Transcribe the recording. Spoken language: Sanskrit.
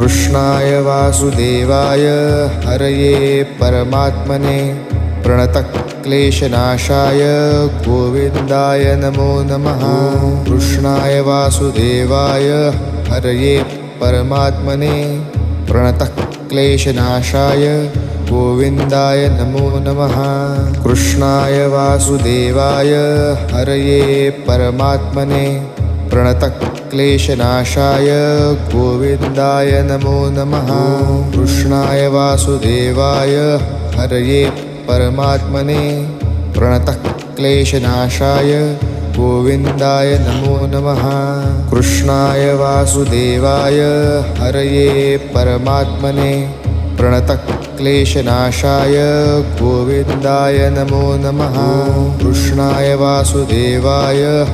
कृष्णाय वासुदेवाय हरये परमात्मने प्रणतक्लेशनाशाय गोविन्दाय नमो नमः। कृष्णाय वासुदेवाय हरये परमात्मने प्रणतक्लेशनाशाय गोविन्दाय नमो नमः। कृष्णाय वासुदेवाय हरये परमात्मने प्रणतक्लेशनाशाय गोविन्दाय नमो नमः। कृष्णाय वासुदेवाय हरये परमात्मने प्रणतक्लेशनाशाय गोविन्दाय नमो नमः। कृष्णाय वासुदेवाय हरये परमात्मने प्रणतक्लेशनाशाय गोविन्दाय नमो नमः। कृष्णाय वासुदेवाय